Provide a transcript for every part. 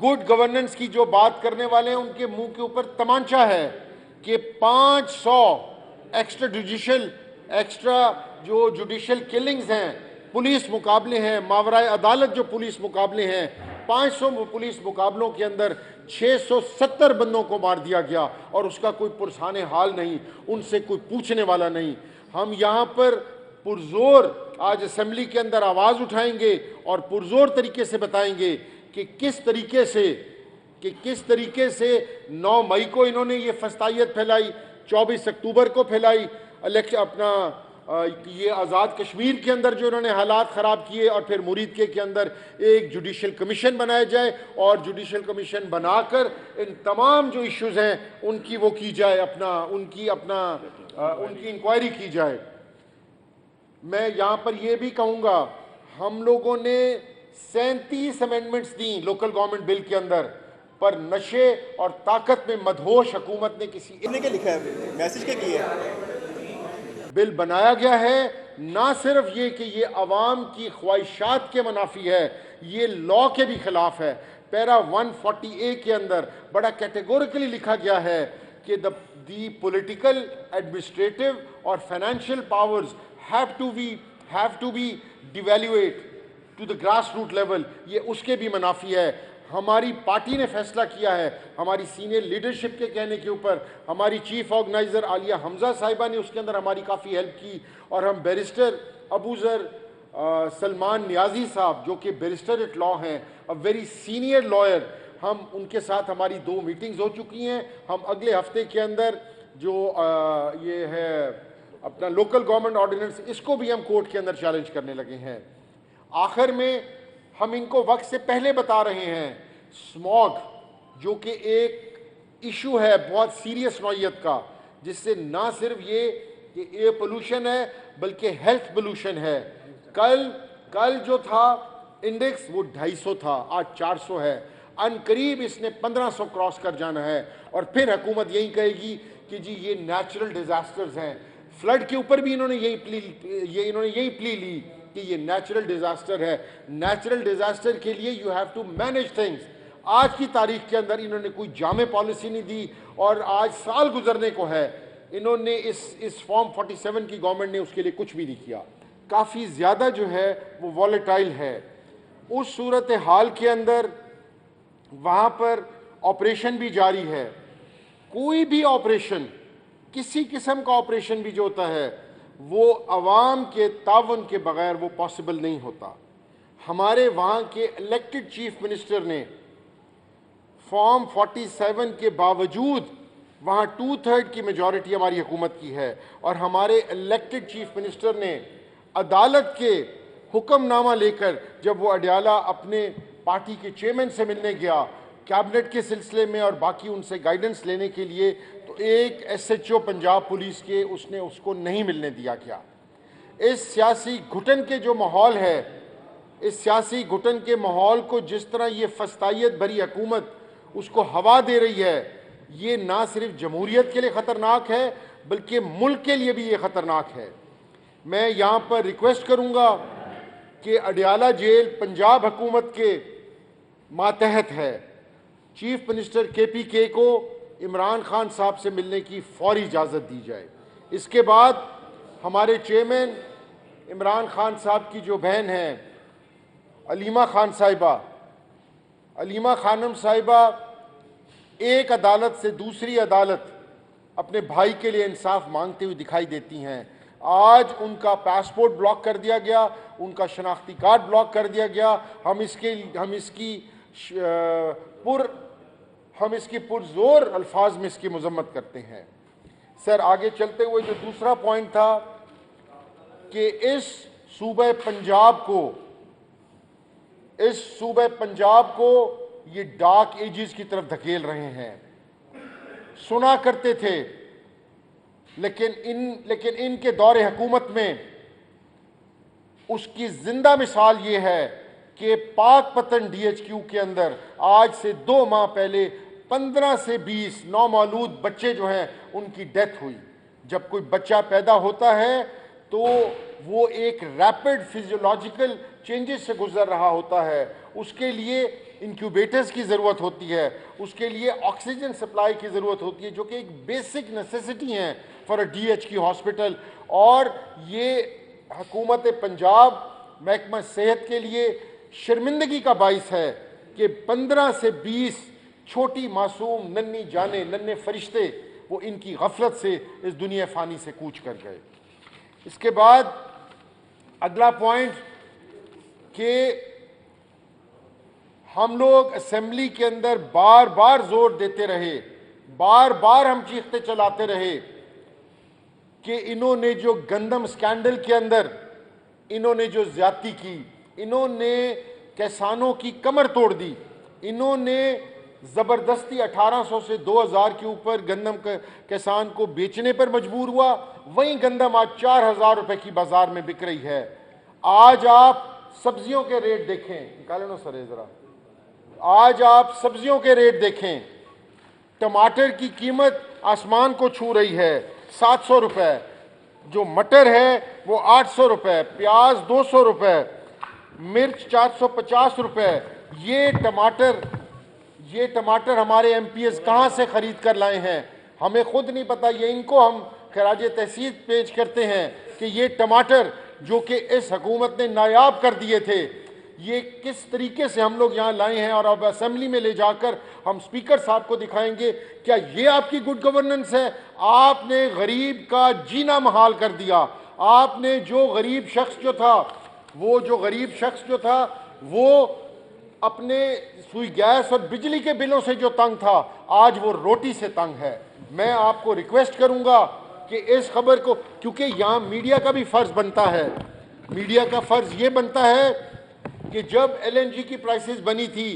Good governance की जो बात करने वाले हैं उनके मुंह के ऊपर तमांचा है कि 500 एक्स्ट्रा जो जुडिशियल किलिंग्स हैं, पुलिस मुकाबले हैं, मावराए अदालत जो पुलिस मुकाबले हैं, 500 पुलिस मुकाबलों के अंदर 670 बंदों को मार दिया गया और उसका कोई पुरसाने हाल नहीं, उनसे कोई पूछने वाला नहीं। हम यहाँ पर पुरजोर आज असेंबली के अंदर आवाज़ उठाएंगे और पुरजोर तरीके से बताएंगे कि किस तरीके से 9 मई को इन्होंने ये फस्तायत फैलाई, 24 अक्टूबर को फैलाई, ये आज़ाद कश्मीर के अंदर जो इन्होंने हालात ख़राब किए, और फिर मुरीद के अंदर एक जुडिशल कमीशन बनाया जाए और जुडिशल कमीशन बनाकर इन तमाम जो इश्यूज़ हैं उनकी वो की जाए, उनकी इंक्वायरी की जाए। मैं यहाँ पर ये भी कहूँगा, हम लोगों ने 37 अमेंडमेंट्स दी लोकल गवर्नमेंट बिल के अंदर, पर नशे और ताकत में मदहोश हुकूमत ने किसी क्या लिखा है, मैसेज क्या किया है? बिल बनाया गया है ना सिर्फ ये कि ये अवाम की ख्वाहिशात के मुनाफी है, ये लॉ के भी खिलाफ है। पैरा 140A के अंदर बड़ा कैटेगोरिकली लिखा गया है कि द पॉलिटिकल, एडमिनिस्ट्रेटिव और financial powers have to be devaluate to the grass root level. ये उसके भी मुनाफी है। हमारी पार्टी ने फैसला किया है, हमारी सीनियर लीडरशिप के कहने के ऊपर, हमारी चीफ ऑर्गेनाइजर आलिया हमजा साहिबा ने उसके अंदर हमारी काफ़ी हेल्प की, और हम बैरिस्टर अबूजर सलमान नियाजी साहब जो कि बैरिस्टर एट लॉ हैं, अ वेरी सीनियर लॉयर, हम उनके साथ हमारी 2 मीटिंग्स हो चुकी हैं। हम अगले हफ्ते के अंदर जो ये है अपना लोकल गवर्नमेंट ऑर्डिनेंस, इसको भी हम कोर्ट के अंदर चैलेंज करने लगे हैं। आखिर में हम इनको वक्त से पहले बता रहे हैं, स्मॉग जो कि एक इशू है बहुत सीरियस नौइयत का, जिससे ना सिर्फ ये कि एयर पोल्यूशन है बल्कि हेल्थ पोल्यूशन है। कल जो था इंडेक्स वो 250 था, आज 400 है। अनकरीब इसने 1500 क्रॉस कर जाना है और फिर हुकूमत यही कहेगी कि जी ये नेचुरल डिजास्टर्स हैं। फ्लड के ऊपर भी इन्होंने यही प्ली ली कि ये नेचुरल डिजास्टर है। नेचुरल डिजास्टर के लिए you have to manage things. आज की तारीख के अंदर इन्होंने कोई जामे पॉलिसी नहीं दी, और आज साल गुजरने को है, इन्होंने इस फॉर्म 47 की गवर्नमेंट ने उसके लिए कुछ भी नहीं किया। काफ़ी ज़्यादा जो है वो वॉलेटाइल है। उस सूरत हाल के अंदर वहाँ पर ऑपरेशन भी जारी है। कोई भी ऑपरेशन, किसी किस्म का ऑपरेशन भी जो होता है वो अवाम के तावन के बगैर वो पॉसिबल नहीं होता। हमारे वहाँ के इलेक्टेड चीफ मिनिस्टर ने फॉर्म 47 के बावजूद, वहाँ 2/3 की मेजॉरिटी हमारी हुकूमत की है, और हमारे इलेक्टेड चीफ मिनिस्टर ने अदालत के हुक्मनामा लेकर, जब वो अडयाला अपने पार्टी के चेयरमैन से मिलने गया कैबिनेट के सिलसिले में और बाकी उनसे गाइडेंस लेने के लिए, तो एक SHO पंजाब पुलिस के उसने उसको नहीं मिलने दिया गया। इस सियासी घुटन के जो माहौल है, इस सियासी घुटन के माहौल को जिस तरह ये फस्तायत भरी हुकूमत उसको हवा दे रही है, ये ना सिर्फ जमहूरियत के लिए ख़तरनाक है बल्कि मुल्क के लिए भी ये ख़तरनाक है। मैं यहाँ पर रिक्वेस्ट करूँगा कि अडयाला जेल पंजाब हुकूमत के मातहत है। चीफ मिनिस्टर KPK को इमरान खान साहब से मिलने की फौरी इजाज़त दी जाए। इसके बाद हमारे चेयरमैन इमरान खान साहब की जो बहन है अलीमा खानम साहिबा एक अदालत से दूसरी अदालत अपने भाई के लिए इंसाफ मांगते हुए दिखाई देती हैं। आज उनका पासपोर्ट ब्लॉक कर दिया गया, उनका शनाख्ती कार्ड ब्लॉक कर दिया गया। हम इसकी पुरजोर अल्फाज में इसकी मजम्मत करते हैं। सर, आगे चलते हुए जो दूसरा पॉइंट था कि इस सूबे पंजाब को ये डार्क एजेस की तरफ धकेल रहे हैं। सुना करते थे, लेकिन इनके दौरे हुकूमत में उसकी जिंदा मिसाल ये है कि पाकपतन DHQ के अंदर आज से 2 माह पहले 15 से 20 नौमौलूद बच्चे जो हैं उनकी डेथ हुई। जब कोई बच्चा पैदा होता है तो वो एक रैपिड फिजियोलॉजिकल चेंजेस से गुजर रहा होता है, उसके लिए इंक्यूबेटर्स की ज़रूरत होती है, उसके लिए ऑक्सीजन सप्लाई की ज़रूरत होती है, जो कि एक बेसिक नेसेसिटी है फॉर अ DHQ हॉस्पिटल। और ये हुकूमत पंजाब महकमा सेहत के लिए शर्मिंदगी का बाइस है कि 15 से 20 छोटी मासूम नन्ही जाने, नन्हे फरिश्ते वो इनकी गफलत से इस दुनिया फ़ानी से कूच कर गए। इसके बाद अगला पॉइंट कि हम लोग असेंबली के अंदर बार बार जोर देते रहे, बार बार हम चीखते चलाते रहे कि इन्होंने जो गंदम स्कैंडल के अंदर इन्होंने जो ज्यादती की, इन्होंने किसानों की कमर तोड़ दी, इन्होंने ज़बरदस्ती 1800 से 2000 के ऊपर गंदम किसान को बेचने पर मजबूर हुआ। वहीं गंदम आज 4000 रुपए की बाजार में बिक रही है। आज आप सब्जियों के रेट देखें, निकाले नो सर जरा, आज आप सब्जियों के रेट देखें, टमाटर की कीमत आसमान को छू रही है, 700 रुपए, जो मटर है वो 800 रुपए, प्याज 200 रुपए, मिर्च 450 रुपए। ये टमाटर हमारे MPs कहाँ से खरीद कर लाए हैं हमें खुद नहीं पता। ये इनको हम खराज तहसीन पेश करते हैं कि ये टमाटर जो कि इस हुकूमत ने नायाब कर दिए थे, ये किस तरीके से हम लोग यहाँ लाए हैं और अब असेंबली में ले जाकर हम स्पीकर साहब को दिखाएंगे। क्या ये आपकी गुड गवर्नेंस है? आपने गरीब का जीना महाल कर दिया। आपने जो गरीब शख्स जो था वो अपने सुई गैस और बिजली के बिलों से जो तंग था, आज वो रोटी से तंग है। मैं आपको रिक्वेस्ट करूंगा कि इस खबर को, क्योंकि यहाँ मीडिया का भी फर्ज बनता है, मीडिया का फर्ज ये बनता है कि जब LNG की प्राइसेस बनी थी,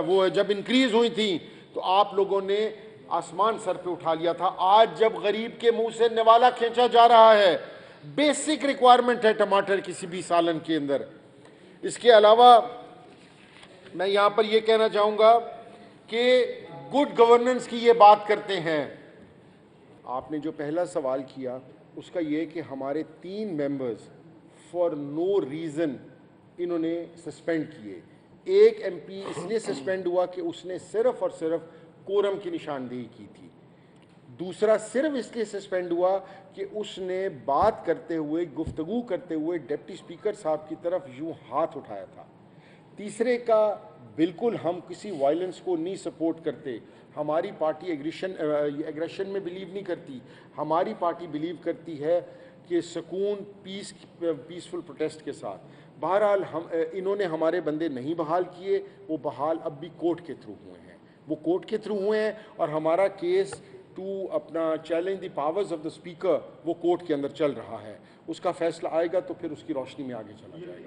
वो जब इंक्रीज हुई थी, तो आप लोगों ने आसमान सर पे उठा लिया था। आज जब गरीब के मुंह से निवाला खींचा जा रहा है, बेसिक रिक्वायरमेंट है टमाटर किसी भी सालन के अंदर। इसके अलावा मैं यहाँ पर यह कहना चाहूँगा कि गुड गवर्नेंस की ये बात करते हैं। आपने जो पहला सवाल किया उसका ये कि हमारे 3 मेंबर्स फॉर नो रीज़न इन्होंने सस्पेंड किए। एक MP इसलिए सस्पेंड हुआ कि उसने सिर्फ और सिर्फ कोरम की निशानदेही की थी। दूसरा सिर्फ इसलिए सस्पेंड हुआ कि उसने बात करते हुए, गुफ्तगू करते हुए डिप्टी स्पीकर साहब की तरफ यूं हाथ उठाया था। तीसरे का बिल्कुल हम किसी वायलेंस को नहीं सपोर्ट करते। हमारी पार्टी एग्रेशन में बिलीव नहीं करती। हमारी पार्टी बिलीव करती है कि सुकून, पीसफुल प्रोटेस्ट के साथ। बहरहाल इन्होंने हमारे बंदे नहीं बहाल किए, वो बहाल अब भी कोर्ट के थ्रू हुए हैं, और हमारा केस टू अपना challenge the powers of the speaker वो कोर्ट के अंदर चल रहा है। उसका फैसला आएगा तो फिर उसकी रोशनी में आगे चला जाएगा।